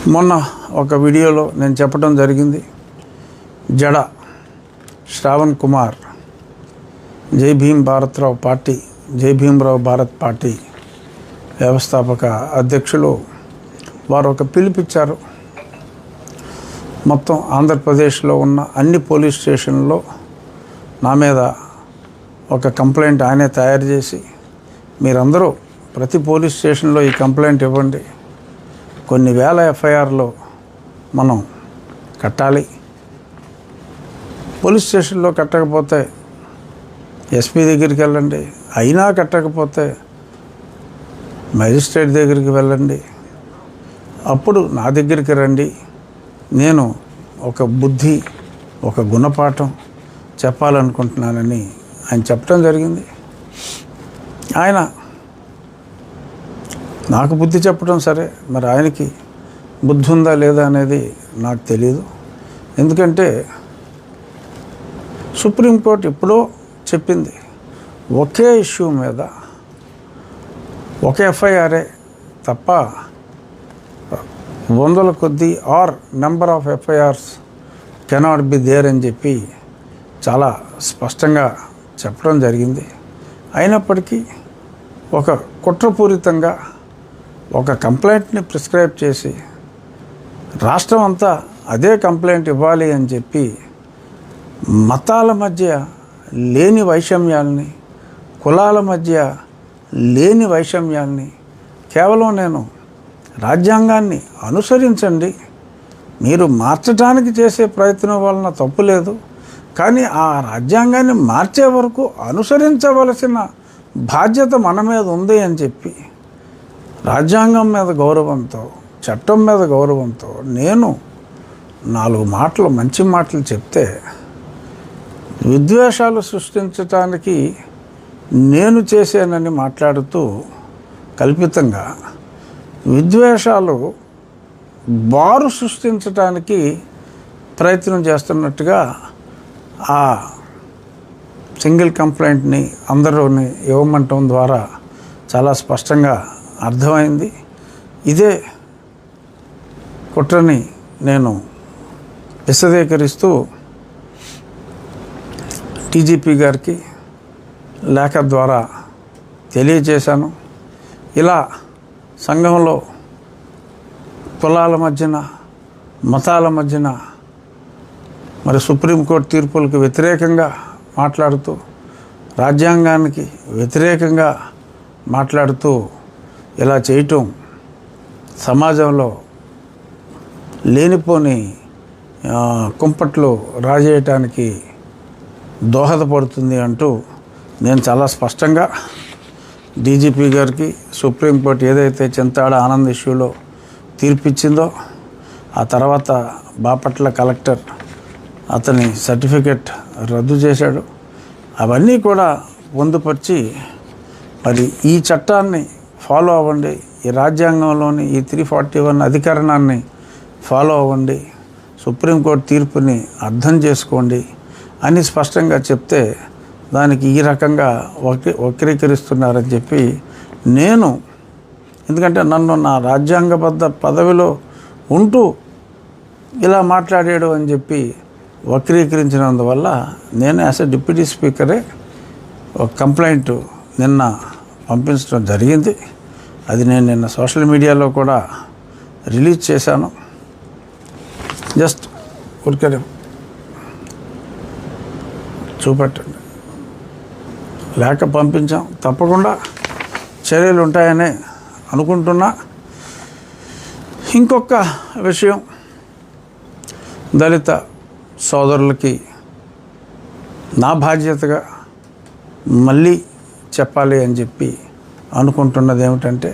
మొన్న ఒక వీడియోలో నేను చెప్పడం జరిగింది. జడ శ్రావణ్ కుమార్ జై భీమ్ భారత్రావు పార్టీ, జై భీమరావు భారత్ పార్టీ వ్యవస్థాపక అధ్యక్షులు వారు ఒక పిలుపిచ్చారు. మొత్తం ఆంధ్రప్రదేశ్లో ఉన్న అన్ని పోలీస్ స్టేషన్లో నా మీద ఒక కంప్లైంట్ ఆయనే తయారు చేసి, మీరందరూ ప్రతి పోలీస్ స్టేషన్లో ఈ కంప్లైంట్ ఇవ్వండి, కొన్ని వేల ఎఫ్ఐఆర్లో మనం కట్టాలి, పోలీస్ స్టేషన్లో కట్టకపోతే ఎస్పీ దగ్గరికి వెళ్ళండి, అయినా కట్టకపోతే మేజిస్ట్రేట్ దగ్గరికి వెళ్ళండి, అప్పుడు నా దగ్గరికి రండి, నేను ఒక బుద్ధి ఒక గుణపాఠం చెప్పాలనుకుంటున్నానని ఆయన చెప్పడం జరిగింది. ఆయన నాకు బుద్ధి చెప్పడం సరే, మరి ఆయనకి బుద్ధి ఉందా లేదా అనేది నాకు తెలియదు. ఎందుకంటే సుప్రీంకోర్టు ఎప్పుడో చెప్పింది, ఒకే ఇష్యూ మీద ఒక ఎఫ్ఐఆర్ఏ తప్ప వందల కొద్దీ or number of FIRs cannot be there అని చెప్పి చాలా స్పష్టంగా చెప్పడం జరిగింది. అయినప్పటికీ ఒక కుట్రపూరితంగా ఒక కంప్లైంట్ని ప్రిస్క్రైబ్ చేసి రాష్ట్రం అంతా అదే కంప్లైంట్ ఇవ్వాలి అని చెప్పి మతాల మధ్య లేని వైషమ్యాల్ని, కులాల మధ్య లేని వైషమ్యాల్ని, కేవలం నేను రాజ్యాంగాన్ని అనుసరించండి, మీరు మార్చడానికి చేసే ప్రయత్నం వలన తప్పు లేదు, కానీ ఆ రాజ్యాంగాన్ని మార్చే వరకు అనుసరించవలసిన బాధ్యత మన మీద ఉంది అని చెప్పి రాజ్యాంగం మీద గౌరవంతో, చట్టం మీద గౌరవంతో నేను 4 మాటలు మంచి మాటలు చెప్తే విద్వేషాలు సృష్టించటానికి నేను చేశానని మాట్లాడుతూ కల్పితంగా విద్వేషాలు బారు సృష్టించటానికి ప్రయత్నం చేస్తున్నట్టుగా ఆ సింగిల్ కంప్లైంట్ని అందరూని ఇవ్వమంటం ద్వారా చాలా స్పష్టంగా అర్థమైంది. ఇదే కుట్రని నేను విశదీకరిస్తూ టీజీపీ గారికి లేఖ ద్వారా తెలియజేశాను. ఇలా సంఘంలో కులాల మధ్యన, మతాల మధ్యన మరి సుప్రీంకోర్టు తీర్పులకు వ్యతిరేకంగా మాట్లాడుతూ, రాజ్యాంగానికి వ్యతిరేకంగా మాట్లాడుతూ ఇలా చేయటం సమాజంలో లేనిపోని కుంపట్లు రాజేయటానికి దోహదపడుతుంది అంటూ నేను చాలా స్పష్టంగా డీజీపీ గారికి, సుప్రీంకోర్టు ఏదైతే చింతాడ ఆనంద్ ఇష్యూలో తీర్పిచ్చిందో, ఆ తర్వాత బాపట్ల కలెక్టర్ అతని సర్టిఫికెట్ రద్దు చేశాడు, అవన్నీ కూడా పొందుపరిచి మరి ఈ చట్టాన్ని ఫాలో అవ్వండి, ఈ రాజ్యాంగంలోని ఈ 341 అధికరణాన్ని ఫాలో అవ్వండి, సుప్రీంకోర్టు తీర్పుని అర్థం చేసుకోండి అని స్పష్టంగా చెప్తే దానికి ఈ రకంగా వక్రీకరిస్తున్నారని చెప్పి నేను, ఎందుకంటే నన్ను నా రాజ్యాంగబద్ధ పదవిలో ఉంటూ ఇలా మాట్లాడాడు అని చెప్పి వక్రీకరించినందువల్ల నేను యాజ్ ఎ డిప్యూటీ స్పీకరే ఒక కంప్లైంట్ నిన్న పంపించడం జరిగింది. అది నేను నిన్న సోషల్ మీడియాలో కూడా రిలీజ్ చేశాను. జస్ట్ ఊరికే చూపెట్టండి, లేఖ పంపించాం, తప్పకుండా చర్యలు ఉంటాయని అనుకుంటున్నా. ఇంకొక విషయం, దళిత సోదరులకి నా బాధ్యతగా మళ్ళీ చెప్పాలి అని చెప్పి అనుకుంటున్నది ఏమిటంటే,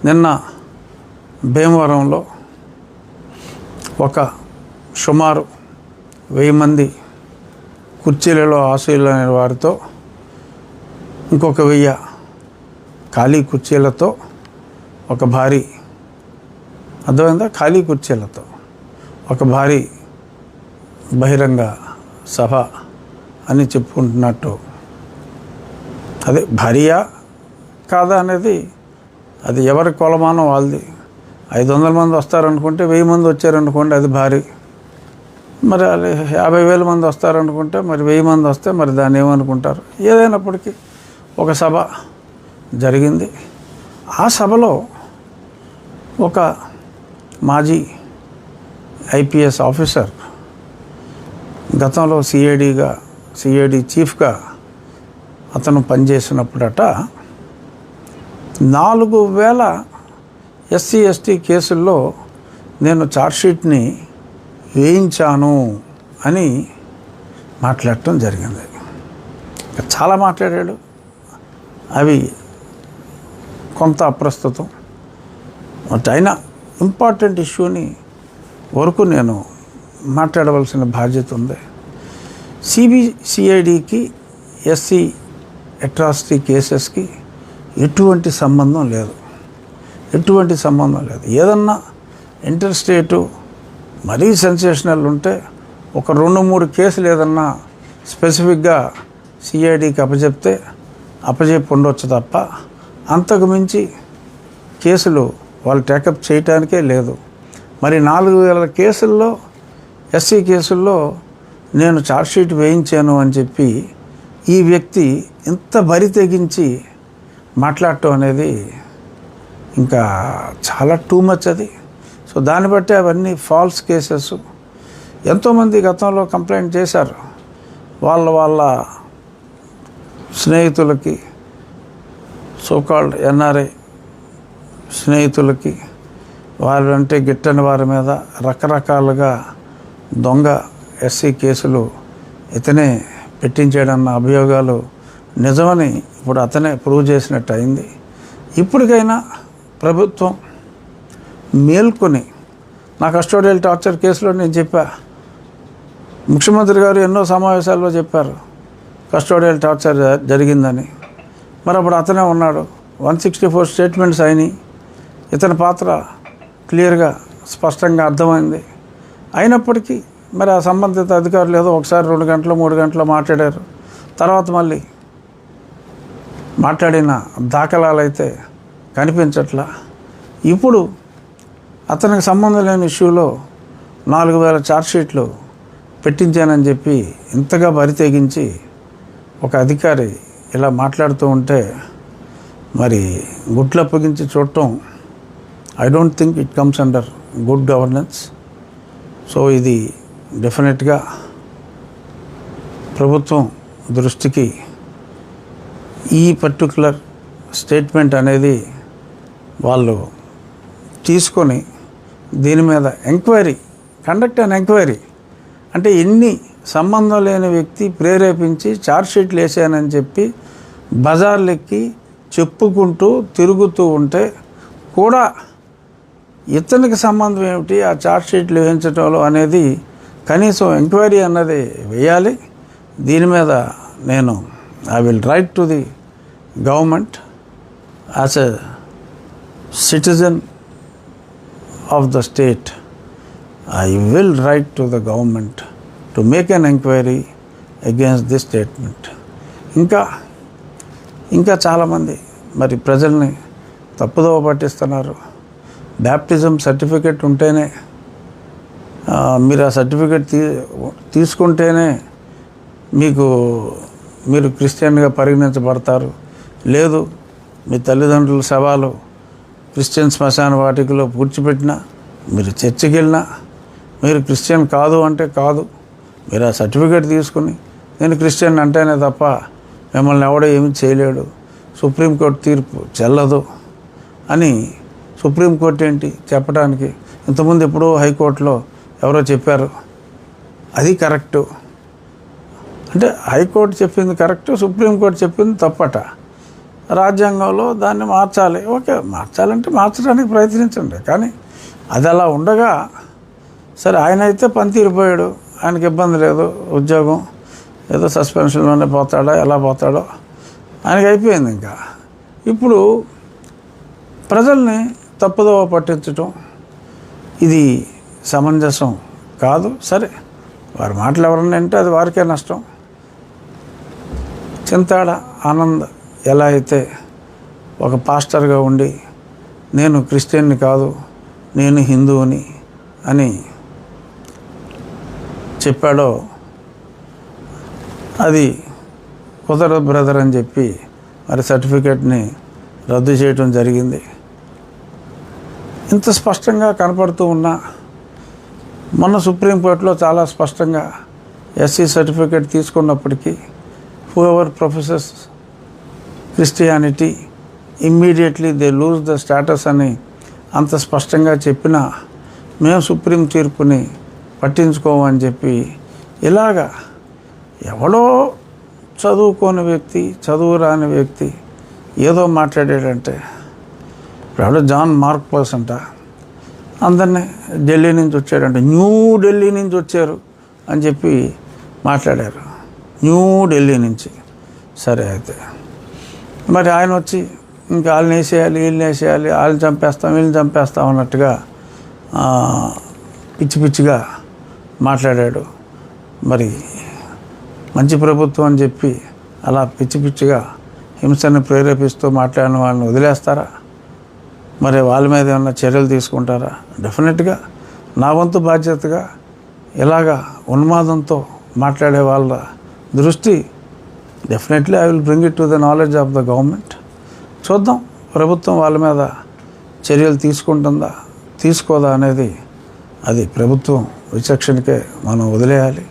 నిన్న భీమవరంలో ఒక సుమారు 1000 మంది కుర్చీలలో ఆశీలైన వారితో, ఇంకొక 1000 ఖాళీ కుర్చీలతో ఒక భారీ, అర్థమైందా, ఖాళీ కుర్చీలతో ఒక భారీ బహిరంగ సభ అని చెప్పుకుంటున్నట్టు, అదే భారీయా కాదా అనేది అది ఎవరి కొలమానం వాళ్ళది. 500 మంది వస్తారనుకుంటే 1000 మంది వచ్చారనుకోండి, అది భారీ. మరి అది 50,000 మంది వస్తారనుకుంటే మరి 1000 మంది వస్తే మరి దాన్ని ఏమనుకుంటారు. ఏదైనప్పటికీ ఒక సభ జరిగింది. ఆ సభలో ఒక మాజీ ఐపీఎస్ ఆఫీసర్, గతంలో సిఐడి చీఫ్గా అతను పనిచేసినప్పుడట 4,000 ఎస్సీ ఎస్టీ కేసుల్లో నేను ఛార్జ్షీట్ని వేయించాను అని మాట్లాడటం జరిగింది. చాలా మాట్లాడాడు. అవి కొంత అప్రస్తుతం. బట్ అయినా ఇంపార్టెంట్ ఇష్యూని వరకు నేను మాట్లాడవలసిన బాధ్యత ఉంది. సిఐడికి ఎస్సీ అట్రాసిటీ కేసెస్కి ఎటువంటి సంబంధం లేదు. ఏదన్నా ఇంటర్ స్టేటు మరీ సెన్సేషనల్ ఉంటే ఒక 2-3 కేసులు ఏదన్నా స్పెసిఫిక్గా సిఐడికి అప్పజెప్పి ఉండొచ్చు తప్ప అంతకు మించి కేసులు వాళ్ళు టేకప్ చేయటానికే లేదు. మరి 4,000 కేసుల్లో ఎస్సీ కేసుల్లో నేను ఛార్జ్షీట్ వేయించాను అని చెప్పి ఈ వ్యక్తి ఇంత బరి తెగించి మాట్లాడటం అనేది ఇంకా చాలా టూ మచ్ అది. సో దాన్ని బట్టి అవన్నీ ఫాల్స్ కేసెస్. ఎంతోమంది గతంలో కంప్లైంట్ చేశారు. వాళ్ళ స్నేహితులకి, సోకాల్డ్ ఎన్ఆర్ఐ స్నేహితులకి, వారంటే గిట్టని వారి మీద రకరకాలుగా దొంగ ఎస్సీ కేసులు ఇతనే పెట్టించాడన్న అభియోగాలు నిజమని ఇప్పుడు అతనే ప్రూవ్ చేసినట్టు అయింది. ఇప్పటికైనా ప్రభుత్వం మేల్కొని, నా కస్టోడియల్ టార్చర్ కేసులో నేను చెప్పా, ముఖ్యమంత్రి గారు ఎన్నో సమావేశాల్లో చెప్పారు కస్టోడియల్ టార్చర్ జరిగిందని. మరి అప్పుడు అతనే ఉన్నాడు. 164 స్టేట్మెంట్స్ అయినాయి. ఇతని పాత్ర క్లియర్గా స్పష్టంగా అర్థమైంది. అయినప్పటికీ మరి ఆ సంబంధిత అధికారులు ఏదో ఒకసారి 2 గంటలు 3 గంటలు మాట్లాడారు. తర్వాత మళ్ళీ మాట్లాడిన దాఖలాలు అయితే కనిపించట్లా. ఇప్పుడు అతనికి సంబంధం లేని ఇష్యూలో 4,000 ఛార్జ్షీట్లు పెట్టించానని చెప్పి ఇంతగా బరి తెగించి ఒక అధికారి ఇలా మాట్లాడుతూ ఉంటే మరి గుట్లు అప్పగించి చూడటం, I don't think it comes under good governance. So ఇది డెఫినెట్గా ప్రభుత్వం దృష్టికి ఈ పర్టికులర్ స్టేట్మెంట్ అనేది వాళ్ళు తీసుకొని దీని మీద కండక్ట్ అన్ ఎంక్వైరీ. అంటే ఎన్ని సంబంధం లేని వ్యక్తి ప్రేరేపించి ఛార్జ్షీట్లు వేసానని చెప్పి బజార్లెక్కి చెప్పుకుంటూ తిరుగుతూ ఉంటే కూడా ఇతనికి సంబంధం ఏమిటి ఆ ఛార్జ్షీట్లు వేయించడంలో అనేది కనీసం ఎంక్వైరీ అన్నది వేయాలి. దీని మీద నేను I will write to the government as a citizen of the state. I will write to the government to make an inquiry against this statement. ఇంకా చాలామంది మరి ప్రజల్ని తప్పుదోవ పట్టిస్తున్నారు. బ్యాప్టిజం సర్టిఫికెట్ ఉంటేనే, మీరు ఆ సర్టిఫికెట్ తీసుకుంటేనే మీరు క్రిస్టియన్గా పరిగణించబడతారు. లేదు, మీ తల్లిదండ్రుల శవాలు క్రిస్టియన్ శ్మశాన వాటికలో పూడ్చిపెట్టినా, మీరు చర్చికి వెళ్ళినా, మీరు క్రిస్టియన్ కాదు అంటే కాదు, మీరు ఆ సర్టిఫికేట్ తీసుకుని నేను క్రిస్టియన్ అంటేనే తప్ప మిమ్మల్ని ఎవడో ఏమీ చేయలేడు, సుప్రీంకోర్టు తీర్పు చెల్లదు అని సుప్రీంకోర్టు ఏంటి చెప్పడానికి? ఇంతకుముందు ఎప్పుడో హైకోర్టులో ఎవరో చెప్పారు, అది కరెక్టు. అంటే హైకోర్టు చెప్పింది కరెక్టు, సుప్రీంకోర్టు చెప్పింది తప్పట. రాజ్యాంగంలో దాన్ని మార్చాలి. ఓకే, మార్చాలంటే మార్చడానికి ప్రయత్నించండి. కానీ అది అలా ఉండగా, సరే ఆయన అయితే పనితీరిపోయాడు, ఆయనకి ఇబ్బంది లేదు, ఉద్యోగం ఏదో సస్పెన్షన్లోనే పోతాడో ఎలా పోతాడో ఆయనకి అయిపోయింది. ఇంకా ఇప్పుడు ప్రజల్ని తప్పుదోవ పట్టించటం ఇది సమంజసం కాదు. సరే, వారి మాటలు ఎవరన్నా అంటే అది వారికే నష్టం. చింతాడ ఆనంద్ ఎలా అయితే ఒక పాస్టర్గా ఉండి నేను క్రిస్టియన్ని కాదు, నేను హిందువుని అని చెప్పాడో అది కుదరదు బ్రదర్ అని చెప్పి మరి సర్టిఫికేట్ని రద్దు చేయడం జరిగింది. ఇంత స్పష్టంగా కనపడుతూ ఉన్నా మొన్న సుప్రీంకోర్టులో చాలా స్పష్టంగా ఎస్సీ సర్టిఫికేట్ తీసుకున్నప్పటికీ whoever professes Christianity immediately they lose the status అని అంత స్పష్టంగా చెప్పినా మేము సుప్రీం తీర్పుని పట్టించుకోమని చెప్పి ఇలాగా ఎవడో చదువుకోని వ్యక్తి, చదువు రాని వ్యక్తి ఏదో మాట్లాడాడంటే, ఇప్పుడు జాన్ మార్క్వస్ అంట అందరినీ ఢిల్లీ నుంచి వచ్చాడంటే న్యూ ఢిల్లీ నుంచి వచ్చారు అని చెప్పి మాట్లాడారు. న్యూ ఢిల్లీ నుంచి. సరే అయితే మరి ఆయన వచ్చి ఇంకా వాళ్ళని వేసేయాలి, వీళ్ళని వేసేయాలి, వాళ్ళని చంపేస్తాం, వీళ్ళని చంపేస్తాం అన్నట్టుగా పిచ్చి పిచ్చిగా మాట్లాడాడు. మరి మంచి ప్రభుత్వం అని చెప్పి అలా పిచ్చి పిచ్చిగా హింసను ప్రేరేపిస్తూ మాట్లాడిన వాళ్ళని వదిలేస్తారా? మరి వాళ్ళ మీద ఏమన్నా చర్యలు తీసుకుంటారా? డెఫినెట్గా నా వంతు బాధ్యతగా ఇలాగా ఉన్మాదంతో మాట్లాడే వాళ్ళ దృష్టి definitely I will bring it to the knowledge of the government. చూద్దాం ప్రభుత్వం వాళ్ళ మీద చర్యలు తీసుకుంటుందా తీసుకోదా అనేది అది ప్రభుత్వం విచక్షణకే మనం వదిలేయాలి.